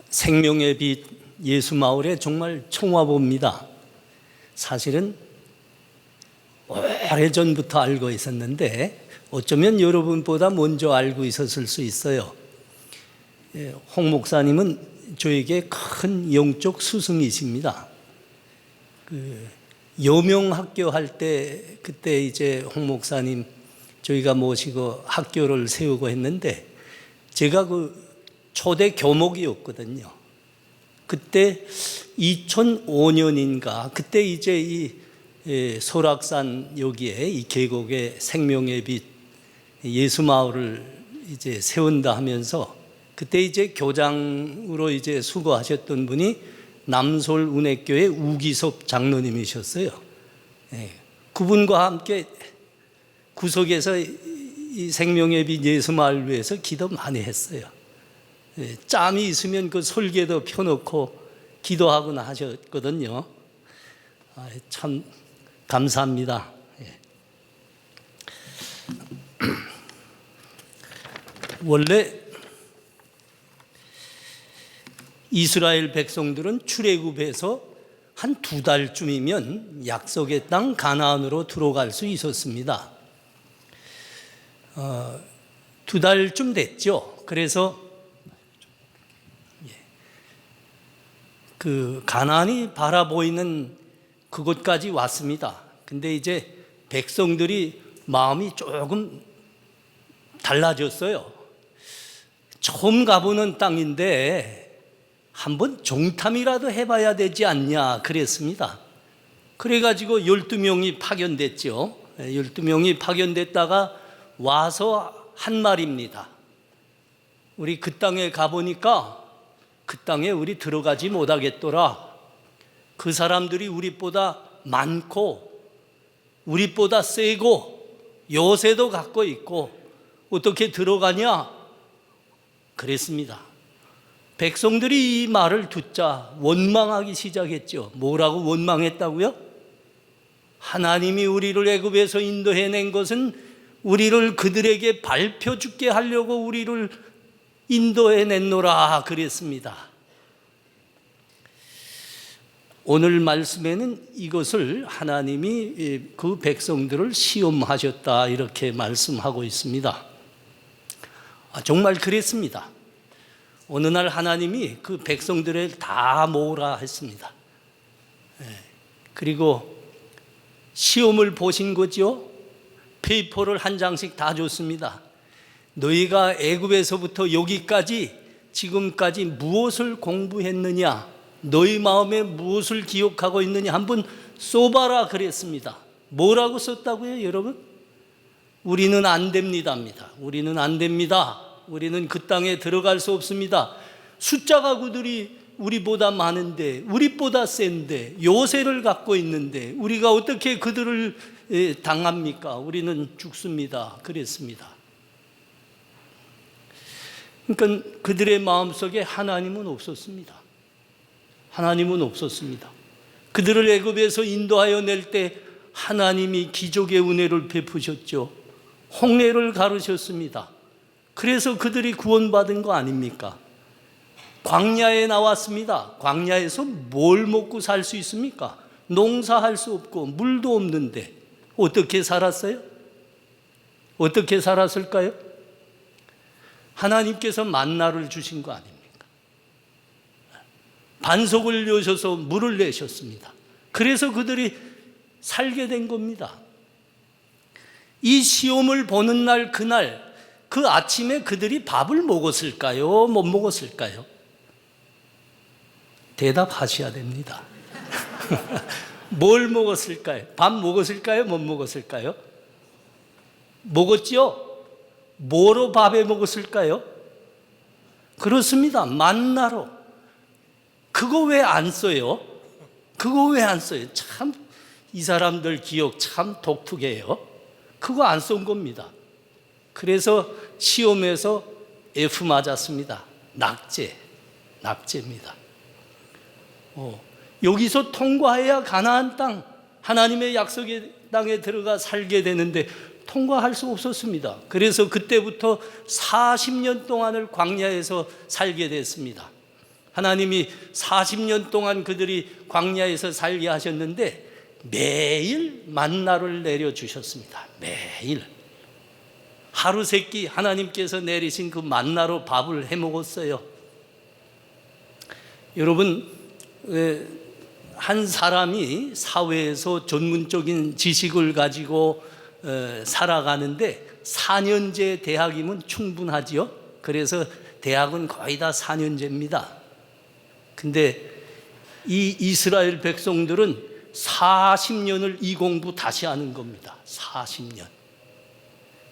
생명의 빛 예수마을에 정말 청와봅니다. 사실은 오래전부터 알고 있었는데 어쩌면 여러분보다 먼저 알고 있었을 수 있어요. 홍 목사님은 저에게 큰 영적 스승이십니다. 여명학교 할 때 그때 이제 홍 목사님 저희가 모시고 학교를 세우고 했는데 제가 그 초대 교목이었거든요. 그때 2005년인가 그때 이제 이 설악산 여기에 이 계곡에 생명의 빛 예수마을을 이제 세운다 하면서 그때 이제 교장으로 이제 수고하셨던 분이 남솔 운해교회 우기섭 장로님이셨어요. 그분과 함께 구석에서 이 생명의 빛 예수마을 위해서 기도 많이 했어요. 짬이 있으면 그 설계도 펴놓고 기도하거나 하셨거든요. 참 감사합니다. 원래 이스라엘 백성들은 출애굽해서 한 2달쯤이면 약속의 땅 가나안으로 들어갈 수 있었습니다. 2달쯤 됐죠. 그래서 그 가나안이 바라보이는 그곳까지 왔습니다. 근데 이제 백성들이 마음이 조금 달라졌어요. 처음 가보는 땅인데 한번 정탐이라도 해봐야 되지 않냐 그랬습니다. 그래가지고 12명이 파견됐죠. 12명이 파견됐다가 와서 한 말입니다. 우리 그 땅에 가보니까 그 땅에 우리 들어가지 못하겠더라. 그 사람들이 우리보다 많고 우리보다 세고 요새도 갖고 있고 어떻게 들어가냐 그랬습니다. 백성들이 이 말을 듣자 원망하기 시작했죠. 뭐라고 원망했다고요? 하나님이 우리를 애굽에서 인도해낸 것은 우리를 그들에게 밟혀 죽게 하려고 우리를 인도해냈노라 그랬습니다. 오늘 말씀에는 이것을 하나님이 그 백성들을 시험하셨다 이렇게 말씀하고 있습니다. 정말 그랬습니다. 어느 날 하나님이 그 백성들을 다 모으라 했습니다. 그리고 시험을 보신 거죠. 페이퍼를 한 장씩 다 줬습니다. 너희가 애굽에서부터 여기까지 지금까지 무엇을 공부했느냐, 너희 마음에 무엇을 기억하고 있느냐 한번 써봐라 그랬습니다. 뭐라고 썼다고요, 여러분? 우리는 안 됩니다입니다. 우리는 안 됩니다. 우리는 그 땅에 들어갈 수 없습니다. 숫자가 그들이 우리보다 많은데, 우리보다 센데, 요새를 갖고 있는데 우리가 어떻게 그들을 당합니까? 우리는 죽습니다. 그랬습니다. 그러니까 그들의 마음속에 하나님은 없었습니다. 하나님은 없었습니다. 그들을 애굽에서 인도하여 낼 때 하나님이 기적의 은혜를 베푸셨죠. 홍해를 가르셨습니다. 그래서 그들이 구원받은 거 아닙니까? 광야에 나왔습니다. 광야에서 뭘 먹고 살 수 있습니까? 농사할 수 없고 물도 없는데 어떻게 살았어요? 어떻게 살았을까요? 하나님께서 만나를 주신 거 아닙니까? 반석을 여셔서 물을 내셨습니다. 그래서 그들이 살게 된 겁니다. 이 시험을 보는 날 그날 그 아침에 그들이 밥을 먹었을까요? 못 먹었을까요? 대답하셔야 됩니다. 뭘 먹었을까요? 밥 먹었을까요? 못 먹었을까요? 먹었죠? 뭐로 밥에 먹었을까요? 그렇습니다. 만나로. 그거 왜 안 써요? 그거 왜 안 써요? 참 이 사람들 기억 참 독특해요. 그거 안 쓴 겁니다. 그래서 시험에서 F 맞았습니다. 낙제입니다. 여기서 통과해야 가나안 땅, 하나님의 약속의 땅에 들어가 살게 되는데 통과할 수 없었습니다. 그래서 그때부터 40년 동안을 광야에서 살게 됐습니다. 하나님이 40년 동안 그들이 광야에서 살게 하셨는데 매일 만나를 내려주셨습니다. 매일. 하루 세끼 하나님께서 내리신 그 만나로 밥을 해 먹었어요. 여러분, 한 사람이 사회에서 전문적인 지식을 가지고 살아가는데 4년제 대학이면 충분하지요. 그래서 대학은 거의 다 4년제입니다. 근데 이 이스라엘 백성들은 40년을 이 공부 다시 하는 겁니다. 40년.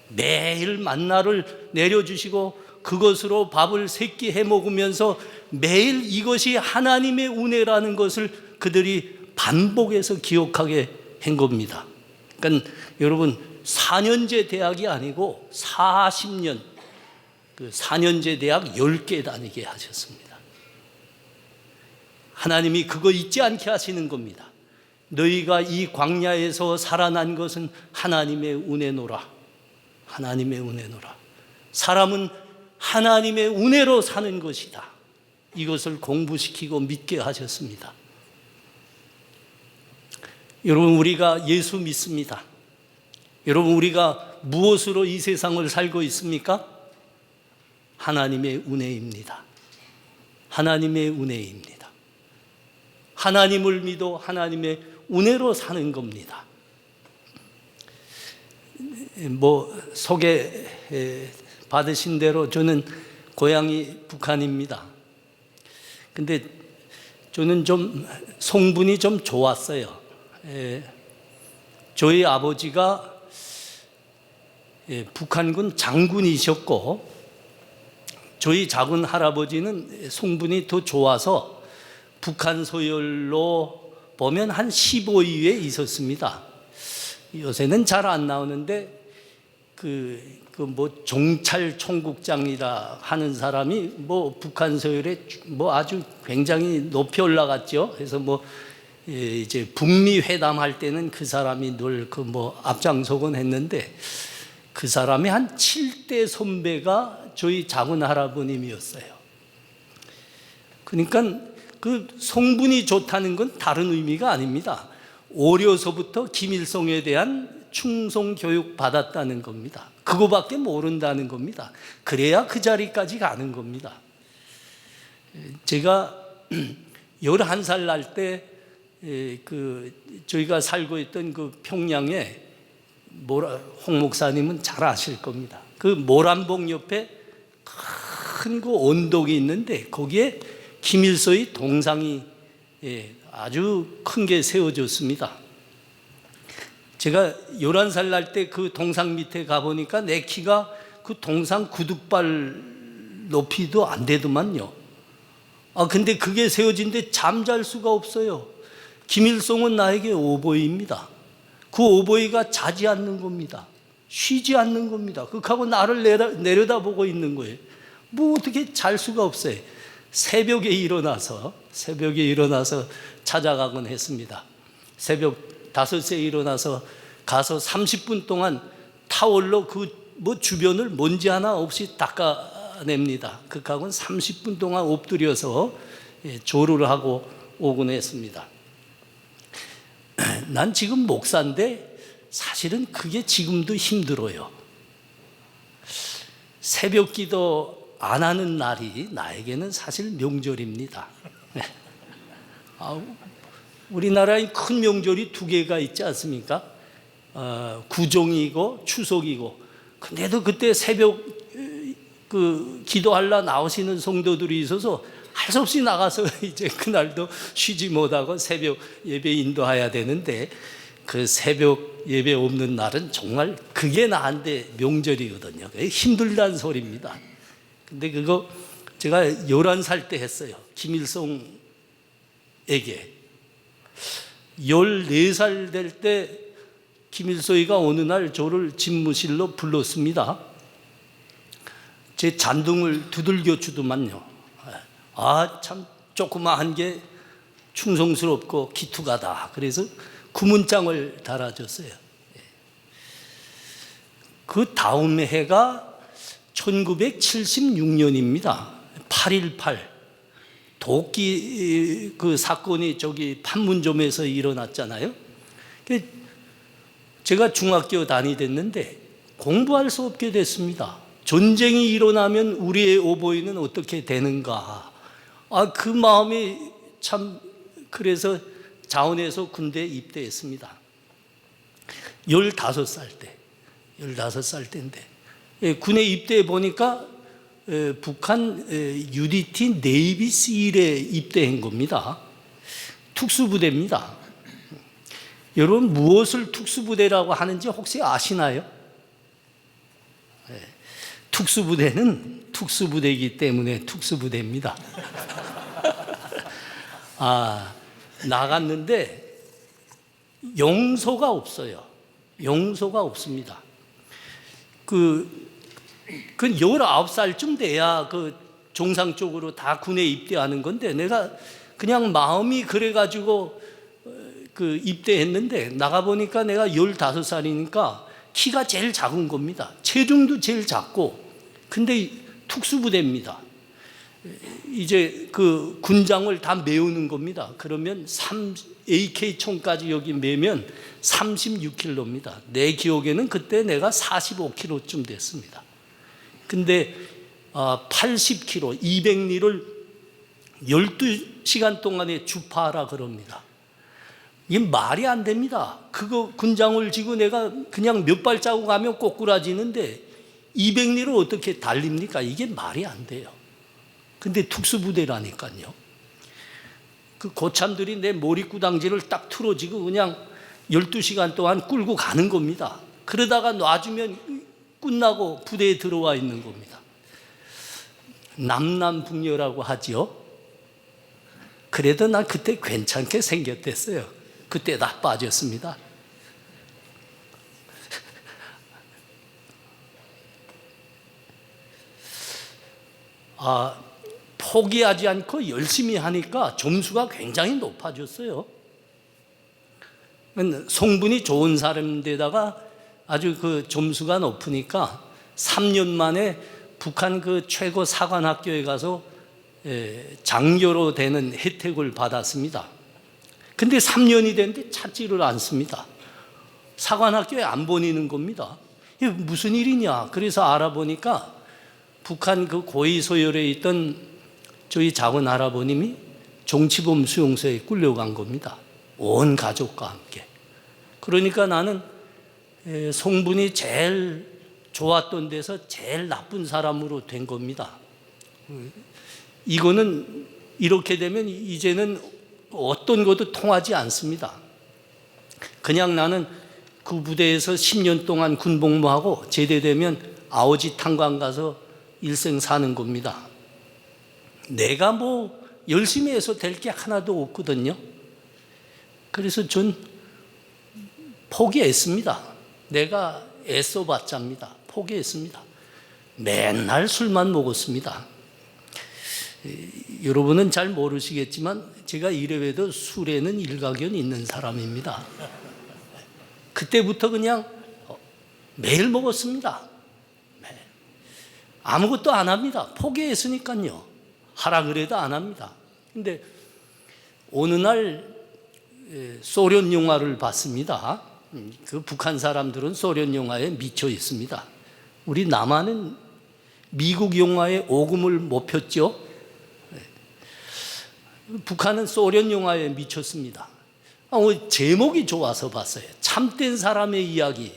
매일 만나를 내려주시고 그것으로 밥을 세 끼 해 먹으면서 매일 이것이 하나님의 은혜라는 것을 그들이 반복해서 기억하게 한 겁니다. 그러니까 여러분 4년제 대학이 아니고 40년, 그 4년제 대학 10개 다니게 하셨습니다. 하나님이 그거 잊지 않게 하시는 겁니다. 너희가 이 광야에서 살아난 것은 하나님의 은혜노라. 하나님의 은혜노라. 사람은 하나님의 은혜로 사는 것이다. 이것을 공부시키고 믿게 하셨습니다. 여러분, 우리가 예수 믿습니다. 여러분, 우리가 무엇으로 이 세상을 살고 있습니까? 하나님의 은혜입니다. 하나님의 은혜입니다. 하나님을 믿어 하나님의 은혜로 사는 겁니다. 소개 받으신 대로 저는 고향이 북한입니다. 근데 저는 좀 성분이 좀 좋았어요. 저희 아버지가 북한군 장군이셨고 저희 작은 할아버지는 성분이 더 좋아서 북한 서열로 보면 한 15위에 있었습니다. 요새는 잘 안 나오는데 종찰 총국장이라 하는 사람이 북한 서열에 아주 굉장히 높이 올라갔죠. 그래서 이제 북미 회담할 때는 그 사람이 늘 앞장서곤 했는데 그 사람이 한 7대 선배가 저희 작은 할아버님이었어요. 그러니까 그 성분이 좋다는 건 다른 의미가 아닙니다. 어려서부터 김일성에 대한 충성 교육 받았다는 겁니다. 그거밖에 모른다는 겁니다. 그래야 그 자리까지 가는 겁니다. 제가 11살 날 때 저희가 살고 있던 그 평양에 홍 목사님은 잘 아실 겁니다. 그 모란봉 옆에 큰 그 언덕이 있는데 거기에 김일성의 동상이 아주 큰 게 세워졌습니다. 제가 11살 날 때 그 동상 밑에 가보니까 내 키가 그 동상 구둣발 높이도 안 되더만요. 근데 그게 세워진데 잠잘 수가 없어요. 김일성은 나에게 오보이입니다. 그 오보이가 자지 않는 겁니다. 쉬지 않는 겁니다. 그하고 나를 내려다보고 있는 거예요. 어떻게 잘 수가 없어요. 새벽에 일어나서 찾아가곤 했습니다. 새벽 5시에 일어나서 가서 30분 동안 타월로 주변을 먼지 하나 없이 닦아냅니다. 그하고는 30분 동안 엎드려서 조를 하고 오곤 했습니다. 난 지금 목사인데 사실은 그게 지금도 힘들어요. 새벽 기도 안 하는 날이 나에게는 사실 명절입니다. 우리나라에 큰 명절이 2개가 있지 않습니까? 구정이고 추석이고. 근데도 그때 새벽 기도하려 나오시는 성도들이 있어서 할 수 없이 나가서 이제 그날도 쉬지 못하고 새벽 예배 인도해야 되는데 그 새벽 예배 없는 날은 정말 그게 나한테 명절이거든요. 힘들다는 소리입니다. 근데 그거 제가 11살 때 했어요. 김일성에게. 14살 될 때 김일성이가 어느 날 저를 집무실로 불렀습니다. 제 잔등을 두들겨 주더만요. 참 조그마한 게 충성스럽고 기특하다. 그래서 구문장을 달아줬어요. 그 다음 해가 1976년입니다. 8.18 도끼 그 사건이 저기 판문점에서 일어났잖아요. 제가 중학교 다니댔는데 공부할 수 없게 됐습니다. 전쟁이 일어나면 우리의 오보이는 어떻게 되는가. 그 마음이 참, 그래서 자원에서 군대에 입대했습니다. 15살 때인데 군에 입대해 보니까 북한 UDT 네이비 실에 입대한 겁니다. 특수부대입니다. 여러분, 무엇을 특수부대라고 하는지 혹시 아시나요? 특수부대는 특수부대이기 때문에 특수부대입니다. 나갔는데 용서가 없어요. 용서가 없습니다. 그 19살쯤 돼야 그 정상 쪽으로 다 군에 입대하는 건데, 내가 그냥 마음이 그래가지고 그 입대했는데, 나가보니까 내가 15살이니까 키가 제일 작은 겁니다. 체중도 제일 작고. 근데 특수부대입니다. 이제 그 군장을 다 메우는 겁니다. 그러면 AK총까지 여기 메면 36kg입니다. 내 기억에는 그때 내가 45kg쯤 됐습니다. 근데 80kg, 200리를 12시간 동안에 주파하라 그럽니다. 이게 말이 안 됩니다. 그거 군장을 쥐고 내가 그냥 몇 발자국 가면 꼬꾸라지는데 200리를 어떻게 달립니까? 이게 말이 안 돼요. 근데 특수부대라니까요. 그 고참들이 내 머리구당지를 딱 틀어지고 그냥 12시간 동안 끌고 가는 겁니다. 그러다가 놔주면 끝나고 부대에 들어와 있는 겁니다. 남남북녀라고 하죠. 그래도 난 그때 괜찮게 생겼댔어요. 그때 다 빠졌습니다. 포기하지 않고 열심히 하니까 점수가 굉장히 높아졌어요. 성분이 좋은 사람인데다가 아주 그 점수가 높으니까 3년 만에 북한 그 최고 사관학교에 가서 장교로 되는 혜택을 받았습니다. 근데 3년이 됐는데 찾지를 않습니다. 사관학교에 안 보내는 겁니다. 이게 무슨 일이냐. 그래서 알아보니까 북한 그 고위소열에 있던 저희 작은 할아버님이 정치범 수용소에 끌려간 겁니다. 온 가족과 함께. 그러니까 나는 성분이 제일 좋았던 데서 제일 나쁜 사람으로 된 겁니다. 이거는 이렇게 되면 이제는 어떤 것도 통하지 않습니다. 그냥 나는 그 부대에서 10년 동안 군복무하고 제대되면 아오지 탄광 가서 일생 사는 겁니다. 내가 뭐 열심히 해서 될 게 하나도 없거든요. 그래서 전 포기했습니다. 내가 애써봤자입니다. 포기했습니다. 맨날 술만 먹었습니다. 여러분은 잘 모르시겠지만 제가 이래봬도 술에는 일가견 있는 사람입니다. 그때부터 그냥 매일 먹었습니다. 아무것도 안 합니다. 포기했으니까요. 하라 그래도 안 합니다. 근데 어느 날 소련 영화를 봤습니다. 그 북한 사람들은 소련 영화에 미쳐 있습니다. 우리 남한은 미국 영화에 오금을 못 폈죠. 북한은 소련 영화에 미쳤습니다. 제목이 좋아서 봤어요. 참된 사람의 이야기.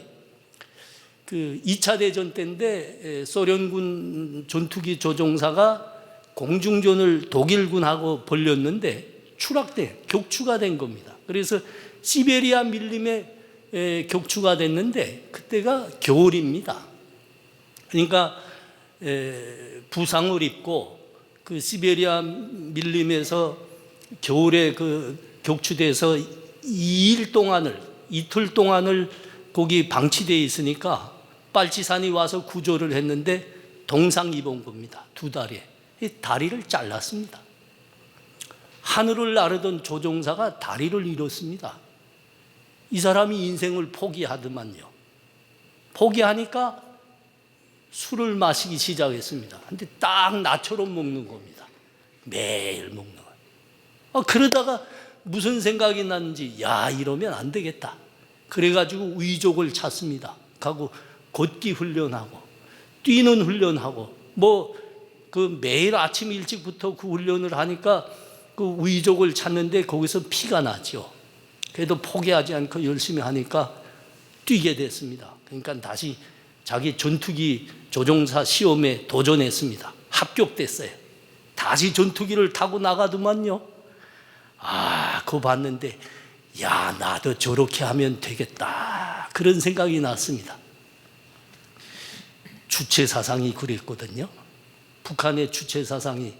그 2차 대전 때인데 소련군 전투기 조종사가 공중전을 독일군하고 벌였는데 격추가 된 겁니다. 그래서 시베리아 밀림에 격추가 됐는데 그때가 겨울입니다. 그러니까 부상을 입고 그 시베리아 밀림에서 겨울에 그 격추돼서 이틀 동안을 거기 방치되어 있으니까 빨치산이 와서 구조를 했는데 동상 입은 겁니다. 2달에 다리를 잘랐습니다. 하늘을 나르던 조종사가 다리를 잃었습니다. 이 사람이 인생을 포기하더만요. 포기하니까 술을 마시기 시작했습니다. 근데 딱 나처럼 먹는 겁니다. 매일 먹는 거예요. 그러다가 무슨 생각이 났는지, 야, 이러면 안 되겠다. 그래가지고 위족을 찾습니다. 가고 걷기 훈련하고 뛰는 훈련하고 그 매일 아침 일찍부터 그 훈련을 하니까 그 위족을 찾는데 거기서 피가 나죠. 그래도 포기하지 않고 열심히 하니까 뛰게 됐습니다. 그러니까 다시 자기 전투기 조종사 시험에 도전했습니다. 합격됐어요. 다시 전투기를 타고 나가더만요. 그거 봤는데, 야, 나도 저렇게 하면 되겠다, 그런 생각이 났습니다. 주체사상이 그랬거든요. 북한의 주체사상이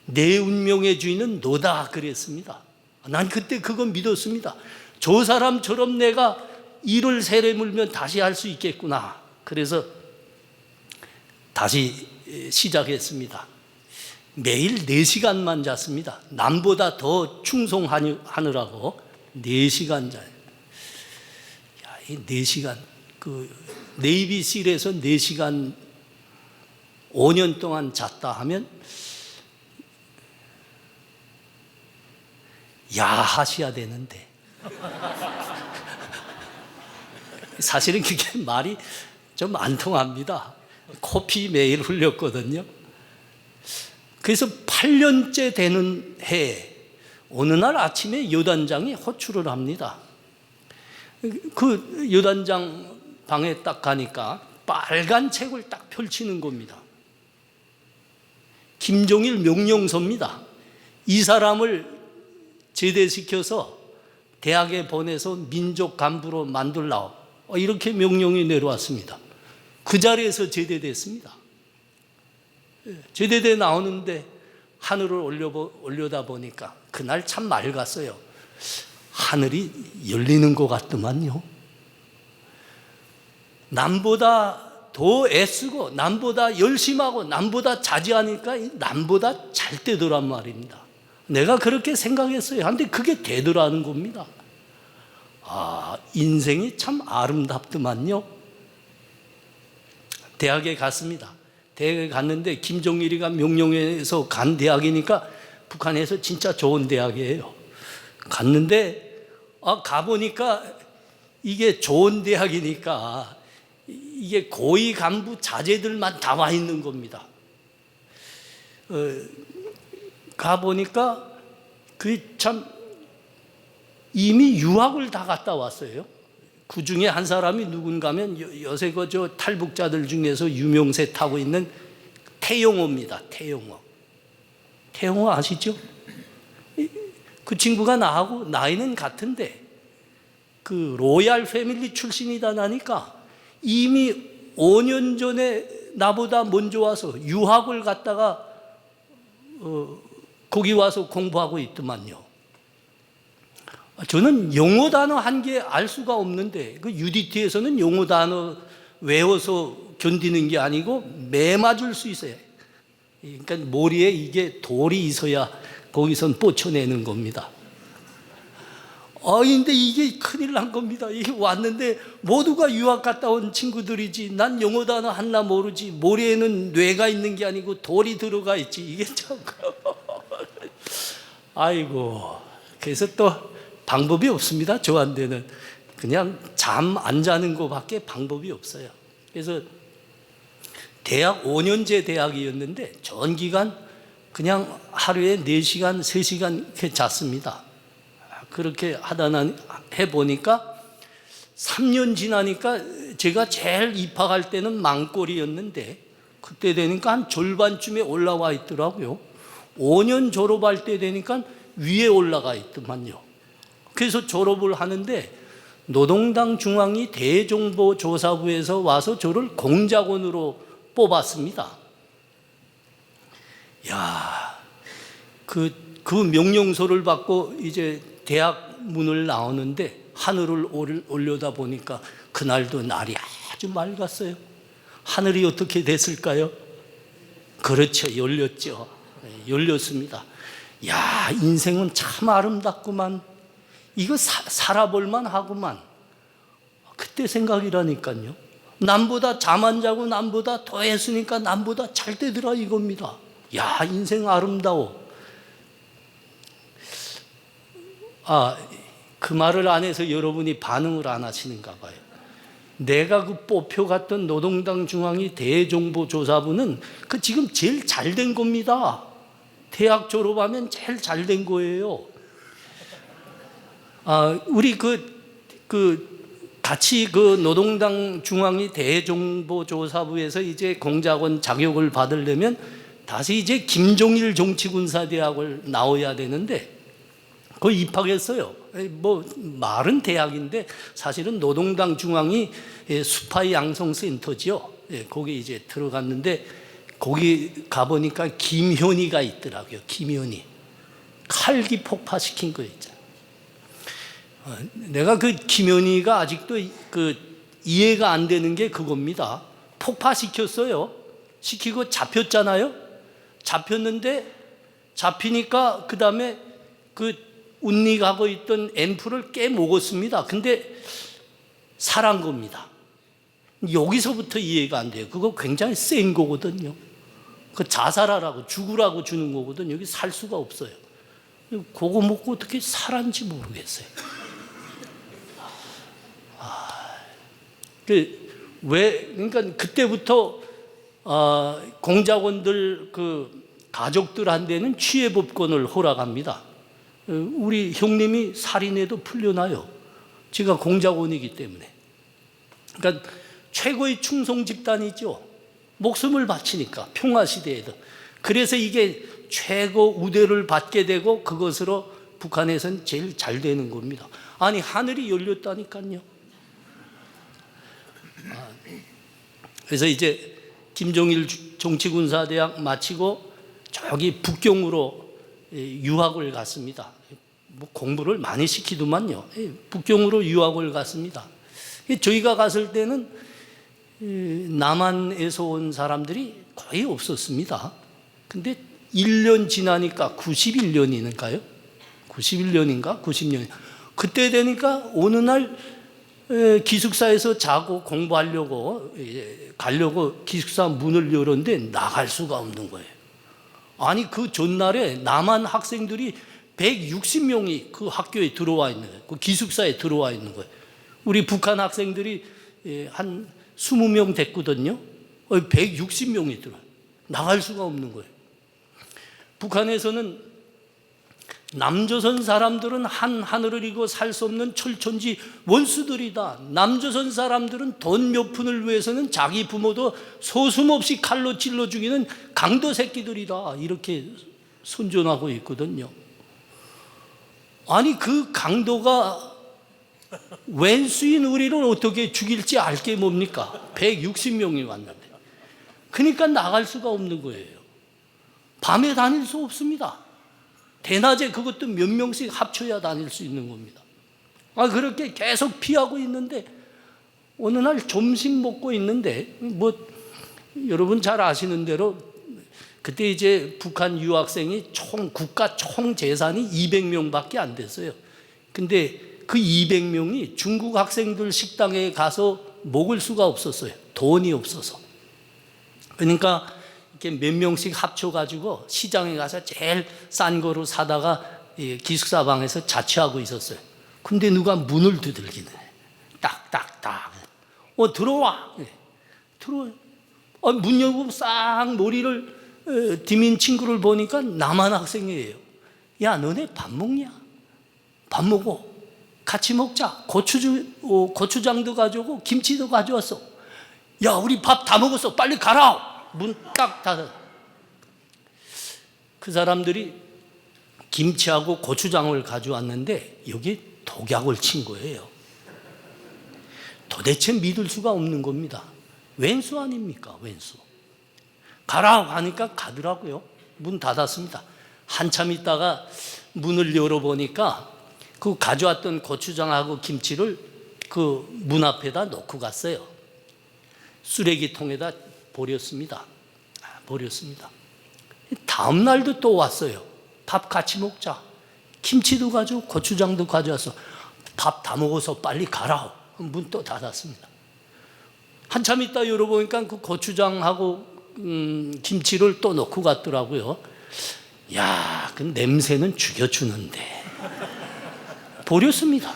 내 운명의 주인은 너다 그랬습니다. 난 그때 그건 믿었습니다. 저 사람처럼 내가 이를 세례 물면 다시 할 수 있겠구나. 그래서 다시 시작했습니다. 매일 4시간만 잤습니다. 남보다 더 충성하느라고 4시간 자요. 이 4시간, 네이비실에서 4시간 5년 동안 잤다 하면 야하셔야 되는데 사실은 그게 말이 좀 안 통합니다. 코피 매일 흘렸거든요. 그래서 8년째 되는 해에 어느 날 아침에 여단장이 호출을 합니다. 그 여단장 방에 딱 가니까 빨간 책을 딱 펼치는 겁니다. 김종일 명령서입니다. 이 사람을 제대시켜서 대학에 보내서 민족 간부로 만들라오, 이렇게 명령이 내려왔습니다. 그 자리에서 제대됐습니다. 제대돼 나오는데 하늘을 올려다 보니까 그날 참 맑았어요. 하늘이 열리는 것 같더만요. 남보다 더 애쓰고 남보다 열심하고 남보다 자제하니까 남보다 잘 되더란 말입니다. 내가 그렇게 생각했어요. 그런데 그게 되더라는 겁니다. 인생이 참 아름답더만요. 대학에 갔습니다. 대학에 갔는데 김종일이가 명령해서 간 대학이니까 북한에서 진짜 좋은 대학이에요. 갔는데 가보니까 이게 좋은 대학이니까 이게 고위 간부 자제들만 다 와 있는 겁니다. 가보니까 그 참 이미 유학을 다 갔다 왔어요. 그 중에 한 사람이 누군가면 요새 저 탈북자들 중에서 유명세 타고 있는 태용호입니다. 태용호 아시죠? 그 친구가 나하고 나이는 같은데 그 로얄 패밀리 출신이다 나니까 이미 5년 전에 나보다 먼저 와서 유학을 갔다가 거기 와서 공부하고 있더만요. 저는 영어 단어 한 개 알 수가 없는데 그 UDT에서는 영어 단어 외워서 견디는 게 아니고 매 맞을 수 있어요. 그러니까 머리에 이게 돌이 있어야 거기선 뻗쳐내는 겁니다. 근데 이게 큰일 난 겁니다. 이게 왔는데 모두가 유학 갔다 온 친구들이지 난 영어 단어 하나 모르지, 머리에는 뇌가 있는 게 아니고 돌이 들어가 있지. 이게 참 아이고. 그래서 또 방법이 없습니다. 저한테는 그냥 잠 안 자는 것밖에 방법이 없어요. 그래서 대학 5년제 대학이었는데 전 기간 그냥 하루에 4시간, 3시간 이렇게 잤습니다. 그렇게 하다 해보니까 3년 지나니까 제가 제일 입학할 때는 망골이었는데 그때 되니까 한 절반쯤에 올라와 있더라고요. 5년 졸업할 때 되니까 위에 올라가 있더만요. 그래서 졸업을 하는데 노동당 중앙위 대정보조사부에서 와서 저를 공작원으로 뽑았습니다. 야, 그 명령서를 받고 이제 대학 문을 나오는데 하늘을 올려다 보니까 그날도 날이 아주 맑았어요. 하늘이 어떻게 됐을까요? 그렇죠, 열렸죠. 열렸습니다. 야, 인생은 참 아름답구만. 이거 살아볼만 하구만. 그때 생각이라니까요. 남보다 잠 안 자고 남보다 더 했으니까 남보다 잘 되더라 이겁니다. 야, 인생 아름다워. 그 말을 안 해서 여러분이 반응을 안 하시는가 봐요. 내가 그 뽑혀갔던 노동당 중앙위 대정보조사부는 그 지금 제일 잘 된 겁니다. 대학 졸업하면 제일 잘 된 거예요. 우리 같이 그 노동당 중앙위 대정보조사부에서 이제 공작원 자격을 받으려면 다시 이제 김종일 정치군사대학을 나와야 되는데 거기 입학했어요. 뭐 말은 대학인데 사실은 노동당 중앙위 수파이 양성센터지요. 거기 이제 들어갔는데 거기 가보니까 김현희가 있더라고요. 김현희 칼기 폭파시킨 거 있잖아요. 내가 그 김현희가 아직도 이해가 안 되는 게 그겁니다. 폭파시켰어요. 시키고 잡혔잖아요. 잡혔는데 잡히니까 그 다음에 그 운닉하고 있던 앰프를 깨먹었습니다. 근데 살한 겁니다. 여기서부터 이해가 안 돼요. 그거 굉장히 센 거거든요. 그 자살하라고 죽으라고 주는 거거든요. 여기 살 수가 없어요. 그거 먹고 어떻게 살았는지 모르겠어요. 그러니까 그때부터 공작원들 그 가족들한테는 취해법권을 허락합니다. 우리 형님이 살인해도 풀려나요. 제가 공작원이기 때문에. 그러니까 최고의 충성 집단이죠. 목숨을 바치니까 평화시대에도. 그래서 이게 최고 우대를 받게 되고 그것으로 북한에서는 제일 잘 되는 겁니다. 아니 하늘이 열렸다니까요. 그래서 이제 김종일 정치군사대학 마치고 저기 북경으로 유학을 갔습니다. 뭐 공부를 많이 시키더만요. 북경으로 유학을 갔습니다. 저희가 갔을 때는 남한에서 온 사람들이 거의 없었습니다. 근데 1년 지나니까 91년인가요? 91년인가? 90년. 그때 되니까 어느 날 기숙사에서 자고 공부하려고 가려고 기숙사 문을 열었는데 나갈 수가 없는 거예요. 아니 그 전날에 남한 학생들이 160명이 그 학교에 들어와 있는 거예요. 그 기숙사에 들어와 있는 거예요. 우리 북한 학생들이 한 20명 됐거든요. 160명이 들어와요. 나갈 수가 없는 거예요. 북한에서는 남조선 사람들은 하늘을 이고 살 수 없는 철천지 원수들이다. 남조선 사람들은 돈 몇 푼을 위해서는 자기 부모도 소숨없이 칼로 찔러 죽이는 강도 새끼들이다. 이렇게 선전하고 있거든요. 아니 그 강도가 왼수인 우리를 어떻게 죽일지 알 게 뭡니까? 160명이 왔는데. 그러니까 나갈 수가 없는 거예요. 밤에 다닐 수 없습니다. 대낮에 그것도 몇 명씩 합쳐야 다닐 수 있는 겁니다. 그렇게 계속 피하고 있는데 어느 날 점심 먹고 있는데 뭐 여러분 잘 아시는 대로 그때 이제 북한 유학생이 국가 총 재산이 200명밖에 안 됐어요. 근데 그 200명이 중국 학생들 식당에 가서 먹을 수가 없었어요. 돈이 없어서. 그러니까 이렇게 몇 명씩 합쳐가지고 시장에 가서 제일 싼 거로 사다가 기숙사 방에서 자취하고 있었어요. 근데 누가 문을 두들기네. 딱딱딱. 들어와. 들어와요. 문 열고 싹 머리를 디민 친구를 보니까 남한 학생이에요. 야 너네 밥 먹냐? 밥 먹어. 같이 먹자. 고추장도 가져오고 김치도 가져왔어. 야 우리 밥 다 먹었어. 빨리 가라. 문 딱 닫아. 그 사람들이 김치하고 고추장을 가져왔는데 여기 독약을 친 거예요. 도대체 믿을 수가 없는 겁니다. 왼수 아닙니까? 왼수. 가라고 하니까 가더라고요. 문 닫았습니다. 한참 있다가 문을 열어보니까 그 가져왔던 고추장하고 김치를 그 문 앞에다 놓고 갔어요. 쓰레기통에다 버렸습니다. 다음 날도 또 왔어요. 밥 같이 먹자. 김치도 가져오고 고추장도 가져와서 밥 다 먹어서 빨리 가라. 문 또 닫았습니다. 한참 있다 열어보니까 그 고추장하고 김치를 또 넣고 갔더라고요. 야, 그 냄새는 죽여주는데. 버렸습니다.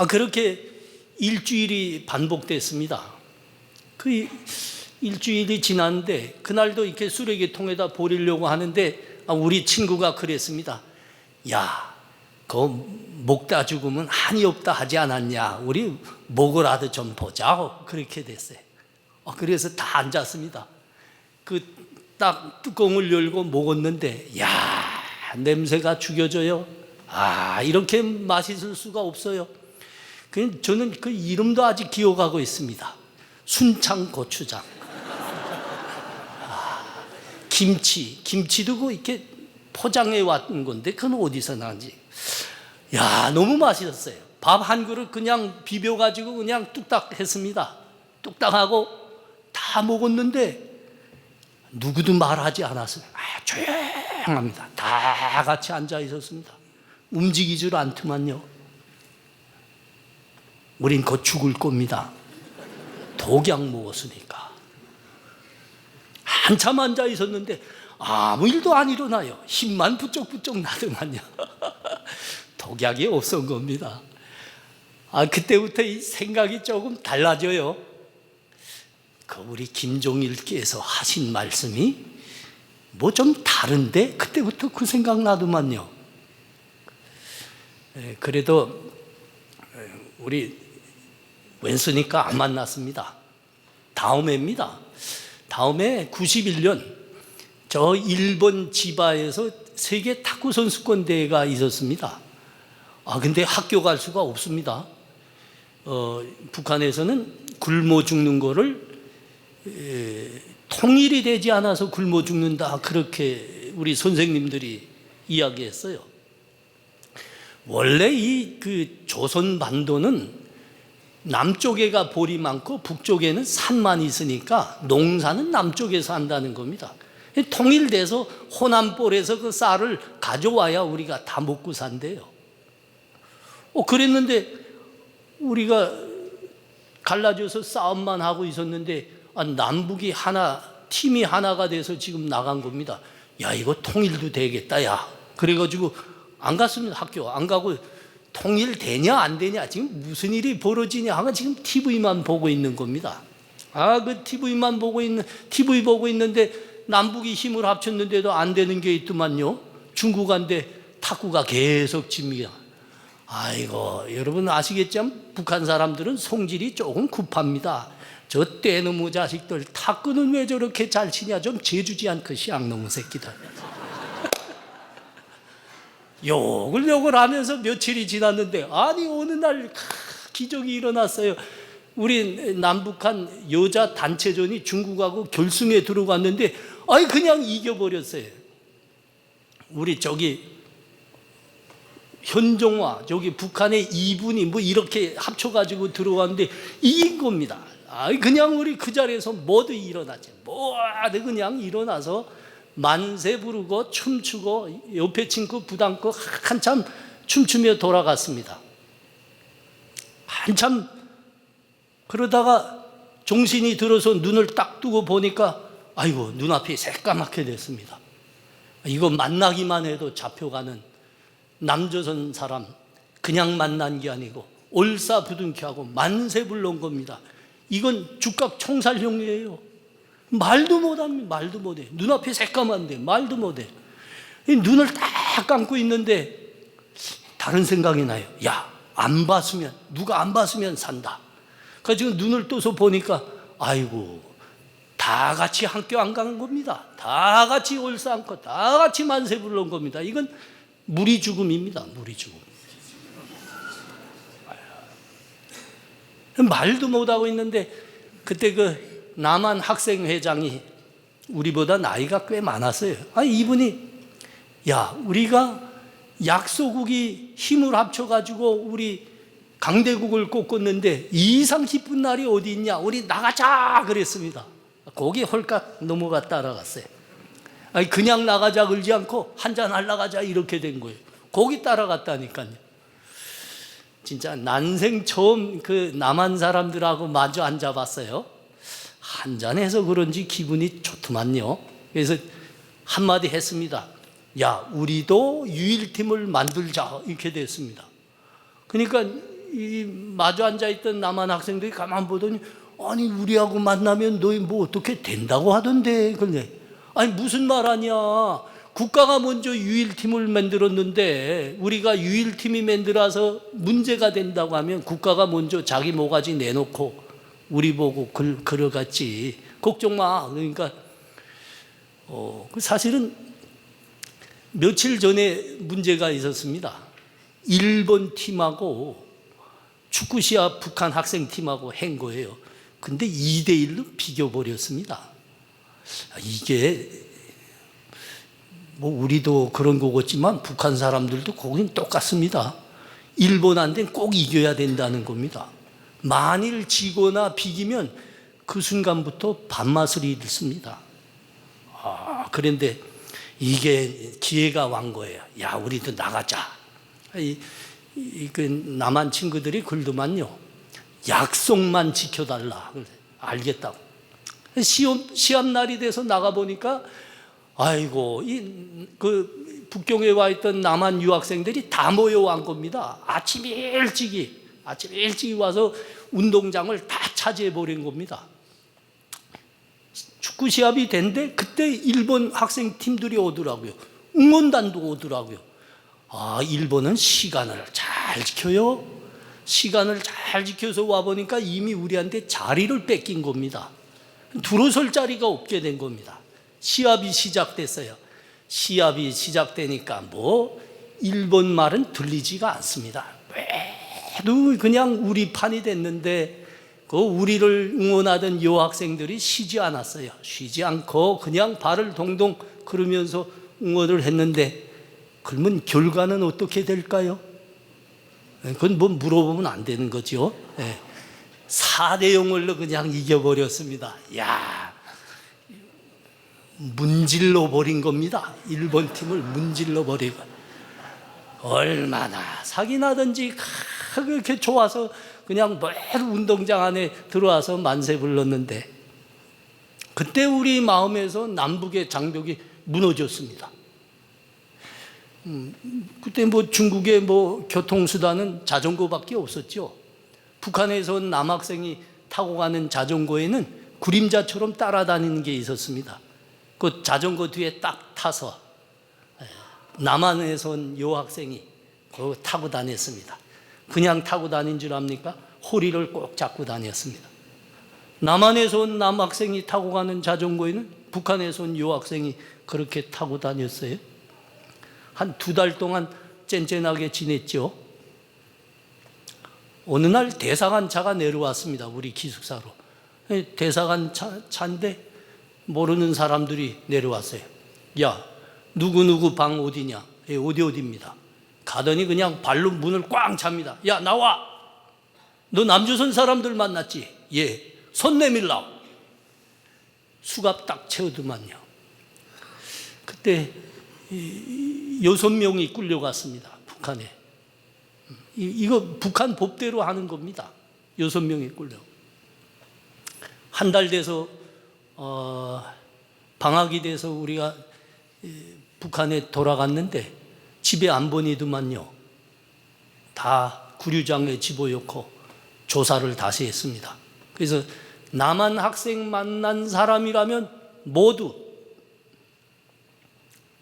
그렇게 일주일이 반복됐습니다. 그 일주일이 지났는데 그날도 이렇게 쓰레기통에다 버리려고 하는데 우리 친구가 그랬습니다. 야, 그 먹다 죽으면 한이 없다 하지 않았냐? 우리 먹으라도 좀 보자. 그렇게 됐어요. 그래서 다 앉았습니다. 그 딱 뚜껑을 열고 먹었는데, 야, 냄새가 죽여져요. 이렇게 맛있을 수가 없어요. 저는 그 이름도 아직 기억하고 있습니다. 순창 고추장. 김치도 이렇게 포장해 왔던 건데 그건 어디서 나온지. 야, 너무 맛있었어요. 밥 한 그릇 그냥 비벼가지고 그냥 뚝딱 했습니다. 뚝딱하고 다 먹었는데 누구도 말하지 않았어요. 조용합니다. 다 같이 앉아 있었습니다. 움직이질 않더만요. 우린 곧 죽을 겁니다. 독약 먹었으니까. 한참 앉아 있었는데 아무 일도 안 일어나요. 힘만 부쩍부쩍 나더만요. 독약이 없은 겁니다. 그때부터 이 생각이 조금 달라져요. 우리 김종일께서 하신 말씀이 뭐 좀 다른데 그때부터 그 생각 나더만요. 그래도 우리 왼수니까 안 만났습니다. 다음해입니다. 다음에 91년 저 일본 지바에서 세계 탁구 선수권 대회가 있었습니다. 근데 학교 갈 수가 없습니다. 북한에서는 굶어 죽는 거를 통일이 되지 않아서 굶어 죽는다, 그렇게 우리 선생님들이 이야기했어요. 원래 그 조선 반도는 남쪽에가 볼이 많고 북쪽에는 산만 있으니까 농사는 남쪽에서 한다는 겁니다. 통일돼서 호남볼에서 그 쌀을 가져와야 우리가 다 먹고 산대요. 그랬는데 우리가 갈라져서 싸움만 하고 있었는데 남북이 팀이 하나가 돼서 지금 나간 겁니다. 야, 이거 통일도 되겠다, 야. 그래가지고 안 갔습니다. 학교 안 가고 통일되냐 안 되냐, 지금 무슨 일이 벌어지냐 하고 지금 TV만 보고 있는 겁니다. 그 TV 보고 있는데 남북이 힘을 합쳤는데도 안 되는 게 있더만요. 중국한테 탁구가 계속 집니다. 여러분 아시겠지만 북한 사람들은 성질이 조금 급합니다. 저 떼놈의 자식들 탁구는 왜 저렇게 잘 치냐, 좀 재주지 않고 시앙놈의 새끼들. 욕을 하면서 며칠이 지났는데 어느 날 기적이 일어났어요. 우리 남북한 여자 단체전이 중국하고 결승에 들어갔는데 그냥 이겨버렸어요. 우리 현종화 북한의 이분이 이렇게 합쳐가지고 들어갔는데 이긴 겁니다. 그냥 우리 그 자리에서 모두 일어났죠. 모두 그냥 일어나서 만세 부르고 춤추고 옆에 친구 부담고 한참 춤추며 돌아갔습니다. 한참 그러다가 정신이 들어서 눈을 딱 뜨고 보니까 눈앞이 새까맣게 됐습니다. 이거 만나기만 해도 잡혀가는 남조선 사람, 그냥 만난 게 아니고 올사부둥켜 하고 만세 불러온 겁니다. 이건 즉각 총살형이에요. 말도 못합니다. 말도 못해. 눈앞이 새까만데 말도 못해. 눈을 딱 감고 있는데 다른 생각이 나요. 누가 안 봤으면 산다. 그래서 지금 눈을 떠서 보니까 다 같이 학교 안 간 겁니다. 다 같이 올사 안고 다 같이 만세 불러온 겁니다. 이건 무리 죽음입니다. 무리 죽음. 말도 못하고 있는데 그때 그 남한 학생회장이 우리보다 나이가 꽤 많았어요. 이분이 우리가 약소국이 힘을 합쳐가지고 우리 강대국을 꺾었는데 이 이상 기쁜 날이 어디 있냐, 우리 나가자 그랬습니다. 거기 홀깍 넘어가 따라갔어요. 그냥 나가자 그러지 않고 한잔 하러 가자 이렇게 된 거예요. 거기 따라갔다니까요. 진짜 난생 처음 그 남한 사람들하고 마주 앉아봤어요. 한잔해서 그런지 기분이 좋더만요. 그래서 한마디 했습니다. 야, 우리도 유일팀을 만들자, 이렇게 됐습니다. 그러니까 이 마주 앉아있던 남한 학생들이 가만 보더니, 아니 우리하고 만나면 너희 뭐 어떻게 된다고 하던데. 그래. 아니 무슨 말 하냐, 국가가 먼저 유일팀을 만들었는데 우리가 유일팀이 만들어서 문제가 된다고 하면 국가가 먼저 자기 모가지 내놓고 우리 보고 그러갔지, 걱정 마. 그러니까 사실은 며칠 전에 문제가 있었습니다. 일본 팀하고 축구 시합 북한 학생팀하고 한 거예요. 근데 2대1로 비겨버렸습니다. 이게 뭐 우리도 그런 거겠지만 북한 사람들도 거긴 똑같습니다. 일본한테는 꼭 이겨야 된다는 겁니다. 만일 지거나 비기면 그 순간부터 밥맛을 잃습니다. 그런데 이게 기회가 왔 거예요. 야, 우리도 나가자. 그 남한 친구들이 글더만요, 약속만 지켜달라. 알겠다고. 시합 날이 돼서 나가보니까 아이고, 그 북경에 와 있던 남한 유학생들이 다 모여온 겁니다. 아침 일찍이 와서 운동장을 다 차지해 버린 겁니다. 축구 시합이 된데 그때 일본 학생 팀들이 오더라고요. 응원단도 오더라고요. 일본은 시간을 잘 지켜요. 시간을 잘 지켜서 와보니까 이미 우리한테 자리를 뺏긴 겁니다. 들어설 자리가 없게 된 겁니다. 시합이 시작됐어요. 시합이 시작되니까 뭐 일본 말은 들리지가 않습니다. 왜도 그냥 우리 판이 됐는데 그 우리를 응원하던 여학생들이 쉬지 않았어요. 쉬지 않고 그냥 발을 동동 걸으면서 응원을 했는데, 그러면 결과는 어떻게 될까요? 그건 뭐 물어보면 안 되는 거죠. 4대0으로 그냥 이겨버렸습니다. 야, 문질러 버린 겁니다. 일본 팀을 문질러 버리고. 얼마나 사기 나든지 그렇게 좋아서 그냥 매일 운동장 안에 들어와서 만세 불렀는데, 그때 우리 마음에서 남북의 장벽이 무너졌습니다. 그때 뭐 중국의 뭐 교통수단은 자전거밖에 없었죠. 북한에서 온 남학생이 타고 가는 자전거에는 그림자처럼 따라다니는 게 있었습니다. 그 자전거 뒤에 딱 타서 남한에서 온 여학생이 그거 타고 다녔습니다. 그냥 타고 다닌 줄 압니까? 호리를 꼭 잡고 다녔습니다. 남한에서 온 남학생이 타고 가는 자전거에는 북한에서 온 여학생이 그렇게 타고 다녔어요. 한 2달 동안 쨍쨍하게 지냈죠. 어느 날 대사관 차가 내려왔습니다. 우리 기숙사로. 대사관 차인데 모르는 사람들이 내려왔어요. 야, 누구누구 방 어디냐? 어디입니다. 가더니 그냥 발로 문을 꽝 찹니다. 야, 나와! 너 남조선 사람들 만났지? 예. 손 내밀라. 수갑 딱 채우더만요. 그때 6명이 끌려갔습니다. 북한에. 이거 북한 법대로 하는 겁니다. 6명이 끌려. 한 달 돼서 방학이 돼서 우리가 북한에 돌아갔는데 집에 안 보내더만요. 다 구류장에 집어넣고 조사를 다시 했습니다. 그래서 남한 학생 만난 사람이라면 모두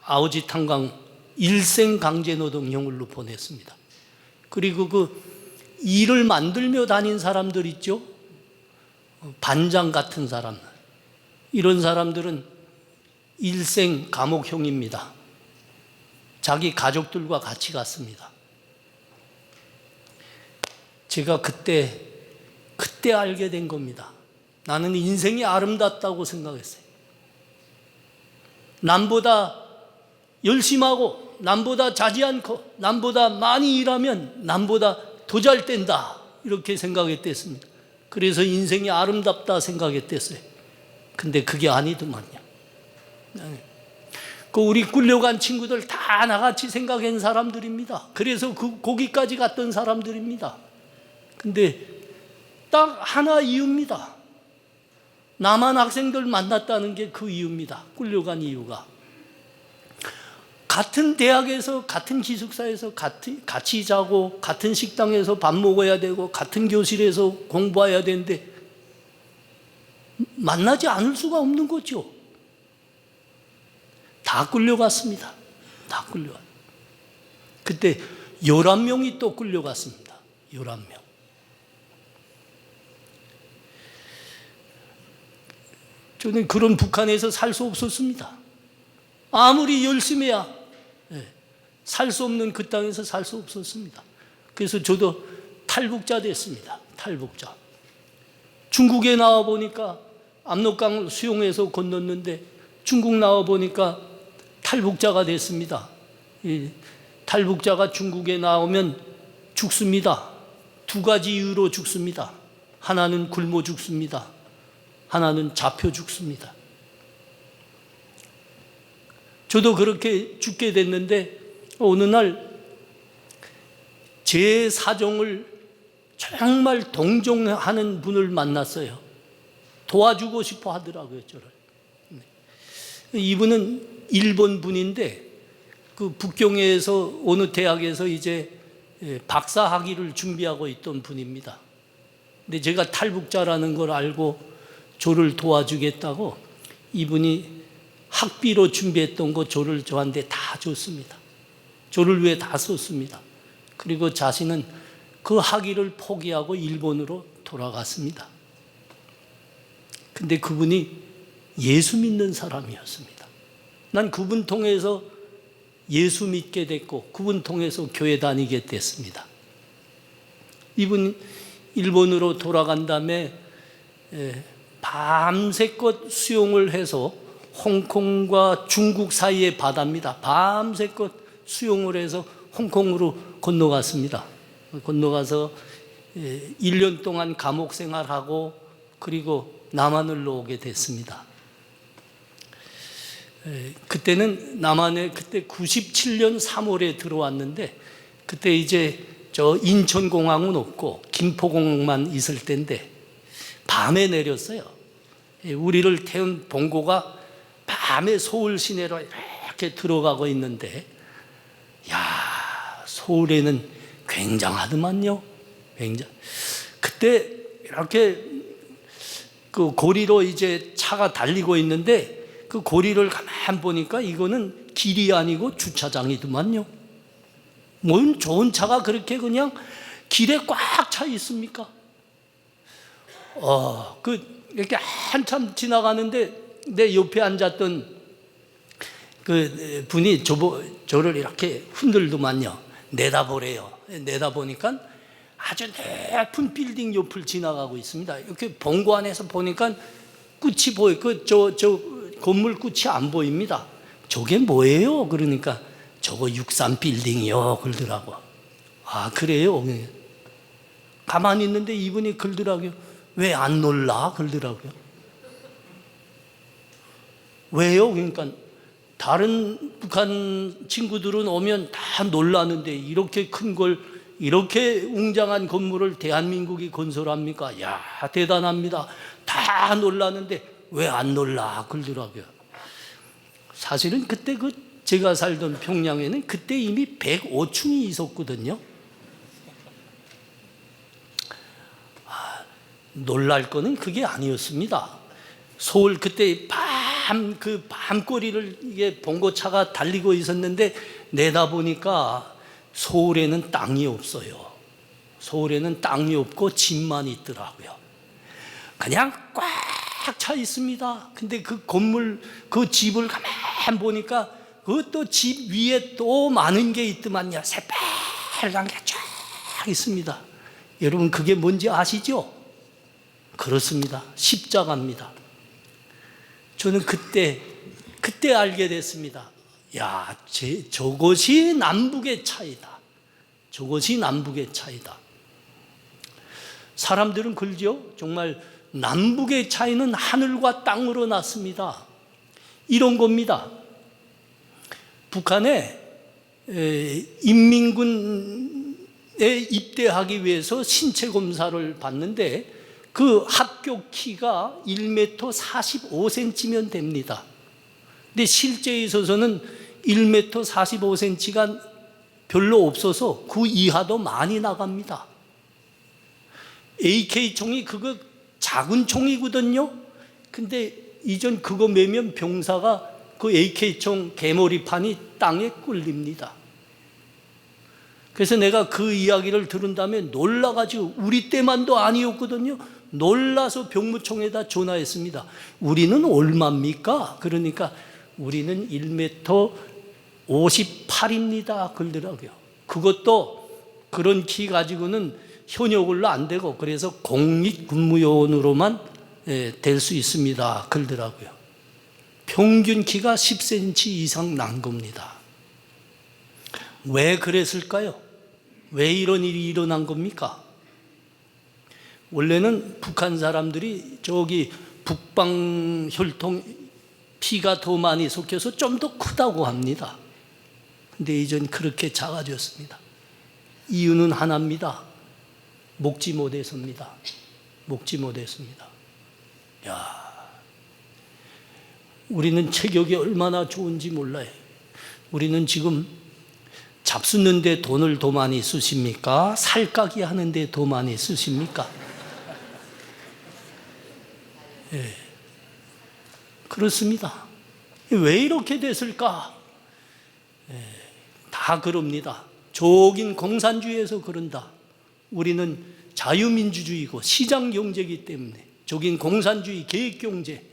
아오지 탄광 일생 강제노동형으로 보냈습니다. 그리고 그 일을 만들며 다닌 사람들 있죠. 반장 같은 사람, 이런 사람들은 일생 감옥형입니다. 자기 가족들과 같이 갔습니다. 제가 그때 알게 된 겁니다. 나는 인생이 아름답다고 생각했어요. 남보다 열심하고 남보다 자지 않고 남보다 많이 일하면 남보다 더 잘 된다, 이렇게 생각했댔습니다. 그래서 인생이 아름답다 생각했댔어요. 근데 그게 아니더만요. 그 우리 끌려간 친구들 다 나같이 생각한 사람들입니다. 그래서 거기까지 갔던 사람들입니다. 근데 딱 하나 이유입니다. 남한 학생들 만났다는 게 그 이유입니다. 끌려간 이유가. 같은 대학에서, 같은 기숙사에서 같이 자고, 같은 식당에서 밥 먹어야 되고, 같은 교실에서 공부해야 되는데 만나지 않을 수가 없는 거죠. 다 끌려갔습니다. 다 끌려갔어요. 그때 11명이 또 끌려갔습니다. 11명. 저는 그런 북한에서 살 수 없었습니다. 아무리 열심히 해야 살 수 없는 그 땅에서 살 수 없었습니다. 그래서 저도 탈북자 됐습니다. 탈북자. 중국에 나와 보니까 압록강을 수용해서 건넜는데 중국 나와 보니까 탈북자가 됐습니다. 탈북자가 중국에 나오면 죽습니다. 두 가지 이유로 죽습니다. 하나는 굶어 죽습니다. 하나는 잡혀 죽습니다. 저도 그렇게 죽게 됐는데 어느 날 제 사정을 정말 동정하는 분을 만났어요. 도와주고 싶어 하더라고요, 저를. 이분은 일본 분인데 그 북경에서 어느 대학에서 이제 박사 학위를 준비하고 있던 분입니다. 근데 제가 탈북자라는 걸 알고 저를 도와주겠다고 이분이 학비로 준비했던 거 저를 저한테 다 줬습니다. 저를 위해 다 썼습니다. 그리고 자신은 그 학위를 포기하고 일본으로 돌아갔습니다. 근데 그분이 예수 믿는 사람이었습니다. 난 그분 통해서 예수 믿게 됐고 그분 통해서 교회 다니게 됐습니다. 이분 일본으로 돌아간 다음에 밤새껏 수용을 해서 홍콩과 중국 사이의 바다입니다. 밤새껏 수용을 해서 홍콩으로 건너갔습니다. 건너가서 1년 동안 감옥 생활하고 그리고 남한을 오게 됐습니다. 그때는 남한에 그때 97년 3월에 들어왔는데 그때 이제 저 인천공항은 없고 김포공항만 있을 때인데 밤에 내렸어요. 우리를 태운 봉고가 밤에 서울 시내로 이렇게 들어가고 있는데 야, 서울에는 굉장하더만요. 그때 이렇게 그 고리로 이제 차가 달리고 있는데 그 고리를 가만 보니까 이거는 길이 아니고 주차장이더만요. 뭔 좋은 차가 그렇게 그냥 길에 꽉 차 있습니까? 이렇게 한참 지나가는데 내 옆에 앉았던 그 분이 저를 이렇게 흔들더만요. 내다보래요. 내다보니까 아주 높은 빌딩 옆을 지나가고 있습니다. 이렇게 봉고 안에서 보니까 끝이 보여. 저 건물 끝이 안 보입니다. 저게 뭐예요? 그러니까 저거 63 빌딩이요. 그러더라고. 아, 그래요? 가만히 있는데 이분이 그러더라고요. 왜 안 놀라? 그러더라고요. 왜요? 그러니까 다른 북한 친구들은 오면 다 놀라는데 이렇게 큰 걸, 이렇게 웅장한 건물을 대한민국이 건설합니까? 야, 대단합니다. 다 놀라는데 왜 안 놀라? 그러더라고요. 사실은 그때 제가 살던 평양에는 그때 이미 105층이 있었거든요. 놀랄 거는 그게 아니었습니다. 서울 그때 밤거리를 이게 봉고차가 달리고 있었는데 내다보니까 서울에는 땅이 없어요. 서울에는 땅이 없고 집만 있더라고요. 그냥 꽉 차 있습니다. 근데 그 건물, 그 집을 가만 보니까 그것도 집 위에 또 많은 게 있더만요. 새빨간 게 쫙 있습니다. 여러분 그게 뭔지 아시죠? 그렇습니다. 십자가입니다. 저는 그때 알게 됐습니다. 야, 저것이 남북의 차이다. 저것이 남북의 차이다. 사람들은 그러죠. 정말 남북의 차이는 하늘과 땅으로 났습니다. 이런 겁니다. 북한에 인민군에 입대하기 위해서 신체 검사를 받는데 그 합격 키가 1m 45cm면 됩니다. 근데 실제에 있어서는 1m 45cm가 별로 없어서 그 이하도 많이 나갑니다. AK총이 그거 작은 총이거든요. 근데 이전 그거 매면 병사가 그 AK총 개머리판이 땅에 꿀립니다. 그래서 내가 그 이야기를 들은 다음에 놀라가지고, 우리 때만도 아니었거든요. 놀라서 병무청에다 전화했습니다. 우리는 얼마입니까? 그러니까 우리는 1m 58입니다. 그러더라고요. 그것도 그런 키 가지고는 현역으로 안 되고, 그래서 공익근무요원으로만 될 수 있습니다. 그러더라고요. 평균 키가 10cm 이상 난 겁니다. 왜 그랬을까요? 왜 이런 일이 일어난 겁니까? 원래는 북한 사람들이 저기 북방 혈통 피가 더 많이 섞여서 좀 더 크다고 합니다. 근데 이젠 그렇게 작아졌습니다. 이유는 하나입니다. 먹지 못해서입니다. 먹지 못했습니다. 야, 우리는 체격이 얼마나 좋은지 몰라요. 우리는 지금 잡수는데 돈을 더 많이 쓰십니까? 살까기 하는데 더 많이 쓰십니까? 예, 그렇습니다. 왜 이렇게 됐을까? 다 그럽니다. 저긴 공산주의에서 그런다. 우리는 자유민주주의고 시장경제이기 때문에. 저긴 공산주의 계획경제.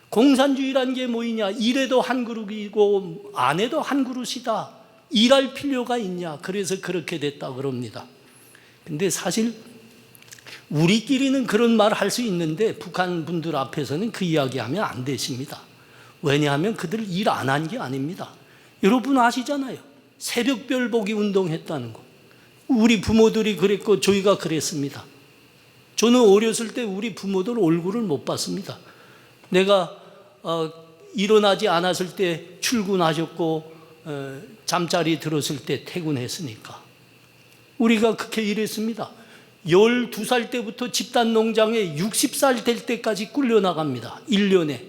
공산주의란 게 뭐이냐? 이래도 한 그릇이고 안 해도 한 그릇이다. 일할 필요가 있냐? 그래서 그렇게 됐다 그럽니다. 근데 사실 우리끼리는 그런 말 할 수 있는데 북한 분들 앞에서는 그 이야기하면 안 되십니다. 왜냐하면 그들 일 안 한 게 아닙니다. 여러분 아시잖아요. 새벽별 보기 운동했다는 거. 우리 부모들이 그랬고 저희가 그랬습니다. 저는 어렸을 때 우리 부모들 얼굴을 못 봤습니다. 내가 일어나지 않았을 때 출근하셨고 잠자리 들었을 때 퇴근했으니까. 우리가 그렇게 일했습니다. 12살 때부터 집단 농장에 60살 될 때까지 끌려나갑니다. 1년에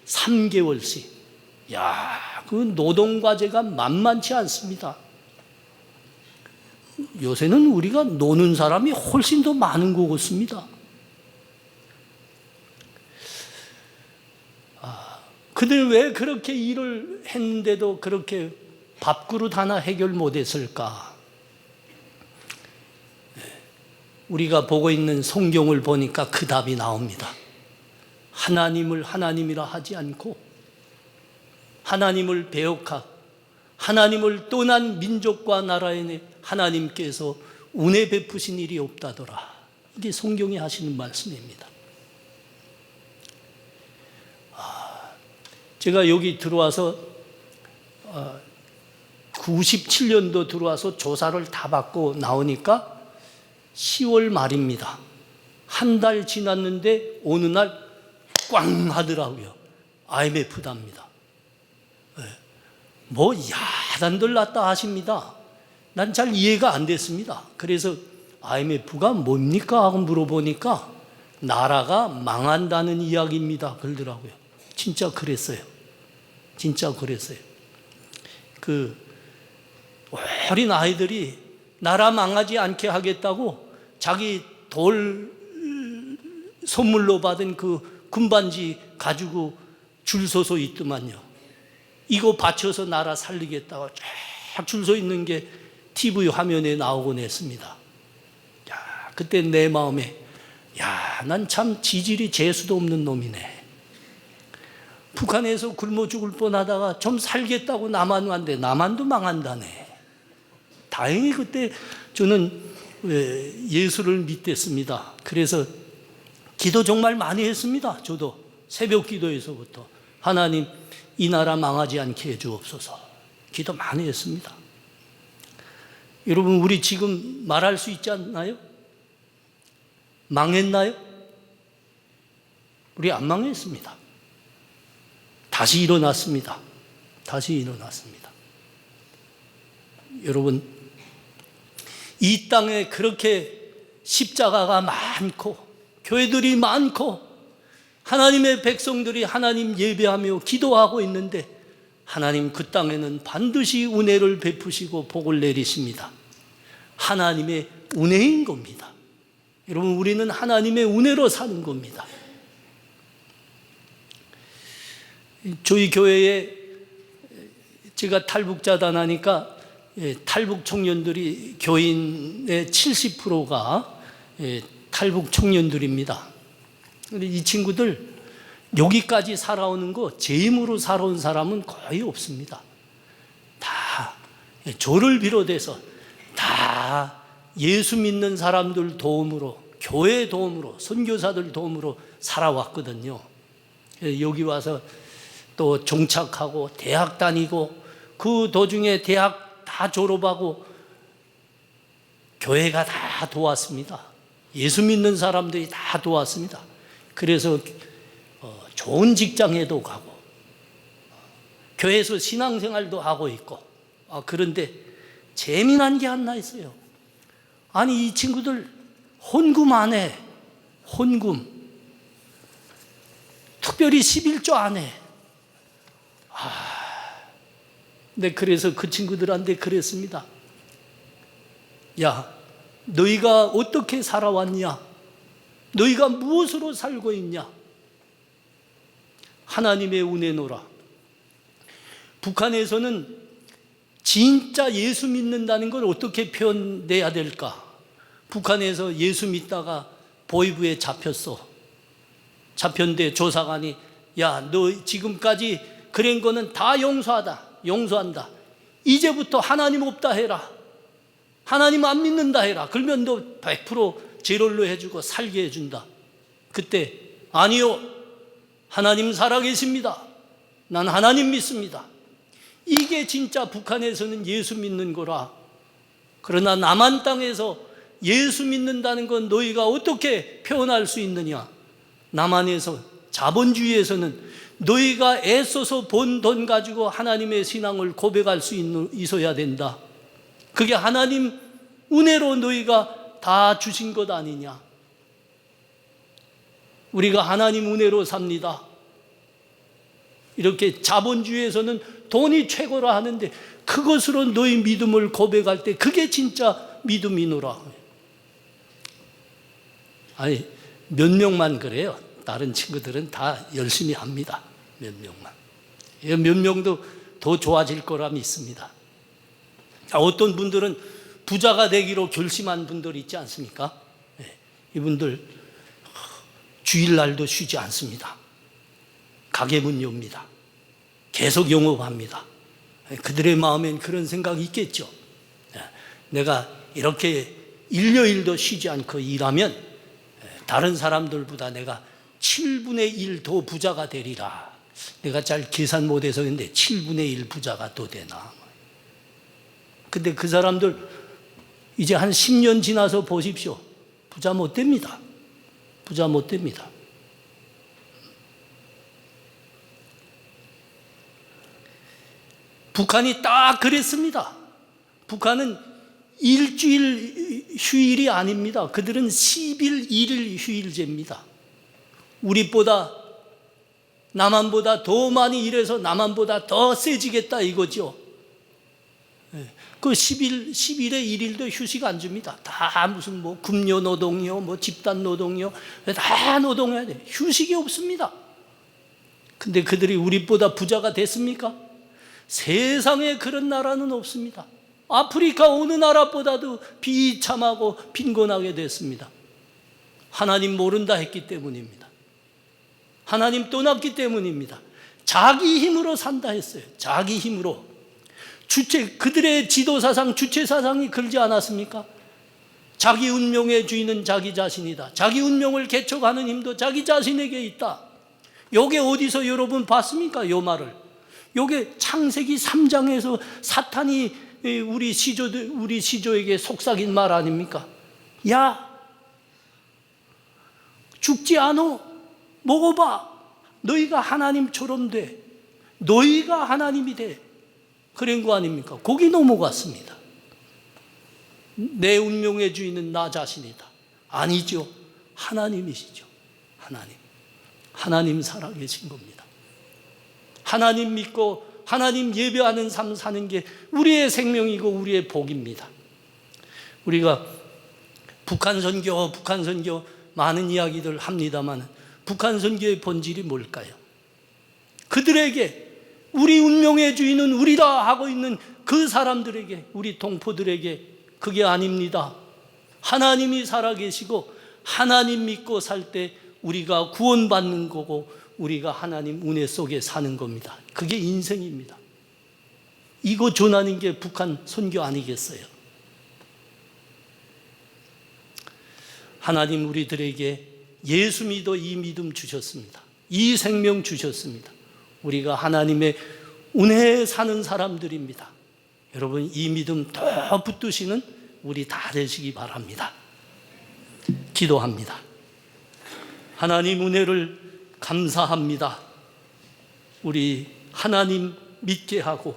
3개월씩. 야, 그 노동과제가 만만치 않습니다. 요새는 우리가 노는 사람이 훨씬 더 많은 것 같습니다. 그들 왜 그렇게 일을 했는데도 그렇게 밥그릇 하나 해결 못했을까? 우리가 보고 있는 성경을 보니까 그 답이 나옵니다. 하나님을 하나님이라 하지 않고 하나님을 배역하고 하나님을 떠난 민족과 나라에 하나님께서 은혜 베푸신 일이 없다더라. 이게 성경이 하시는 말씀입니다. 제가 여기 들어와서 97년도 들어와서 조사를 다 받고 나오니까 10월 말입니다. 한 달 지났는데 어느 날 꽝 하더라고요. IMF답니다. 뭐 야단들 났다 하십니다. 난 잘 이해가 안 됐습니다. 그래서 IMF가 뭡니까 하고 물어보니까 나라가 망한다는 이야기입니다. 그러더라고요. 진짜 그랬어요. 진짜 그랬어요. 그 어린 아이들이 나라 망하지 않게 하겠다고 자기 돌 선물로 받은 그 군반지 가지고 줄 서서 있더만요. 이거 바쳐서 나라 살리겠다고 쫙 줄 서 있는 게 TV 화면에 나오곤 했습니다. 야, 그때 내 마음에 야, 난 참 지질이 재수도 없는 놈이네. 북한에서 굶어 죽을 뻔하다가 좀 살겠다고 남한 왔는데 남한도 망한다네. 다행히 그때 저는 예수를 믿겠습니다. 그래서 기도 정말 많이 했습니다. 저도 새벽 기도에서부터 하나님 이 나라 망하지 않게 해주옵소서. 기도 많이 했습니다. 여러분 우리 지금 말할 수 있지 않나요? 망했나요? 우리 안 망했습니다. 다시 일어났습니다. 다시 일어났습니다. 여러분 이 땅에 그렇게 십자가가 많고 교회들이 많고 하나님의 백성들이 하나님 예배하며 기도하고 있는데 하나님 그 땅에는 반드시 은혜를 베푸시고 복을 내리십니다. 하나님의 은혜인 겁니다. 여러분, 우리는 하나님의 은혜로 사는 겁니다. 저희 교회에 제가 탈북자단 하니까 탈북 청년들이 교인의 70%가 탈북 청년들입니다. 근데 이 친구들 여기까지 살아오는 거 제 힘으로 살아온 사람은 거의 없습니다. 다 저를 비롯해서 다 예수 믿는 사람들 도움으로, 교회 도움으로, 선교사들 도움으로 살아왔거든요. 여기 와서 또 종착하고 대학 다니고 그 도중에 대학 다 졸업하고 교회가 다 도왔습니다. 예수 믿는 사람들이 다 도왔습니다. 그래서 좋은 직장에도 가고 교회에서 신앙생활도 하고 있고. 그런데 재미난 게 하나 있어요. 아니, 이 친구들 헌금 안 해. 헌금. 특별히 11조 안 해. 네, 그래서 그 친구들한테 그랬습니다. 야, 너희가 어떻게 살아왔냐? 너희가 무엇으로 살고 있냐? 하나님의 은혜노라. 북한에서는 진짜 예수 믿는다는 걸 어떻게 표현해야 될까? 북한에서 예수 믿다가 보위부에 잡혔어. 잡혔는데 조사관이, 야, 너 지금까지 그런 거는 다 용서한다. 이제부터 하나님 없다 해라. 하나님 안 믿는다 해라. 그러면 너 100% 제롤로 해주고 살게 해준다. 그때, 아니요, 하나님 살아계십니다. 난 하나님 믿습니다. 이게 진짜 북한에서는 예수 믿는 거라. 그러나 남한 땅에서 예수 믿는다는 건 너희가 어떻게 표현할 수 있느냐? 남한에서, 자본주의에서는 너희가 애써서 번 돈 가지고 하나님의 신앙을 고백할 수 있어야 된다. 그게 하나님 은혜로 너희가 다 주신 것 아니냐? 우리가 하나님 은혜로 삽니다. 이렇게 자본주의에서는 돈이 최고라 하는데 그것으로 너희 믿음을 고백할 때 그게 진짜 믿음이노라. 아니, 몇 명만 그래요. 다른 친구들은 다 열심히 합니다. 몇 명만. 몇 명도 더 좋아질 거라 믿습니다. 어떤 분들은 부자가 되기로 결심한 분들이 있지 않습니까? 이분들 주일날도 쉬지 않습니다. 가게 문 엽니다. 계속 영업합니다. 그들의 마음엔 그런 생각이 있겠죠. 내가 이렇게 일요일도 쉬지 않고 일하면 다른 사람들보다 내가 7분의 1 더 부자가 되리라. 내가 잘 계산 못해서 근데 7분의 1 부자가 더 되나. 근데 그 사람들 이제 한 10년 지나서 보십시오. 부자 못 됩니다. 부자 못 됩니다. 북한이 딱 그랬습니다. 북한은 일주일 휴일이 아닙니다. 그들은 10일 1일 휴일제입니다. 우리보다, 남한보다 더 많이 일해서 남한보다 더 세지겠다 이거죠. 그 10일에 1일도 휴식 안 줍니다. 다 무슨 뭐 금요 노동요, 뭐 집단 노동요, 다 노동해야 돼. 휴식이 없습니다. 근데 그들이 우리보다 부자가 됐습니까? 세상에 그런 나라는 없습니다. 아프리카 어느 나라보다도 비참하고 빈곤하게 됐습니다. 하나님 모른다 했기 때문입니다. 하나님 떠났기 때문입니다. 자기 힘으로 산다 했어요. 자기 힘으로. 그들의 지도사상, 주체사상이 그러지 않았습니까? 자기 운명의 주인은 자기 자신이다. 자기 운명을 개척하는 힘도 자기 자신에게 있다. 요게 어디서 여러분 봤습니까? 요 말을. 요게 창세기 3장에서 사탄이 우리 시조에게 속삭인 말 아닙니까? 야, 죽지 않어. 먹어봐. 너희가 하나님처럼 돼. 너희가 하나님이 돼. 그런 거 아닙니까? 거기 넘어갔습니다. 내 운명의 주인은 나 자신이다. 아니죠. 하나님이시죠. 하나님 살아계신 겁니다. 하나님 믿고 하나님 예배하는 삶 사는 게 우리의 생명이고 우리의 복입니다. 우리가 북한 선교 많은 이야기들 합니다만 북한 선교의 본질이 뭘까요? 그들에게 우리 운명의 주인은 우리다 하고 있는 그 사람들에게, 우리 동포들에게 그게 아닙니다. 하나님이 살아계시고 하나님 믿고 살 때 우리가 구원받는 거고 우리가 하나님 은혜 속에 사는 겁니다. 그게 인생입니다. 이거 전하는 게 북한 선교 아니겠어요? 하나님 우리들에게 예수 믿어 이 믿음 주셨습니다. 이 생명 주셨습니다. 우리가 하나님의 은혜에 사는 사람들입니다. 여러분, 이 믿음 더 붙드시는 우리 다 되시기 바랍니다. 기도합니다. 하나님 은혜를 감사합니다. 우리 하나님 믿게 하고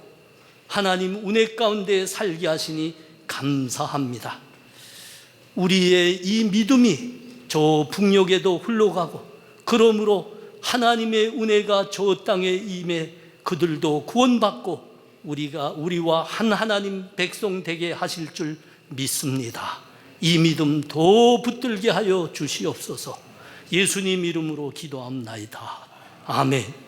하나님 은혜 가운데 살게 하시니 감사합니다. 우리의 이 믿음이 저 북녘에도 흘러가고, 그러므로 하나님의 은혜가 저 땅에 임해 그들도 구원받고 우리와 한 하나님 백성 되게 하실 줄 믿습니다. 이 믿음 더 붙들게 하여 주시옵소서. 예수님 이름으로 기도합나이다. 아멘.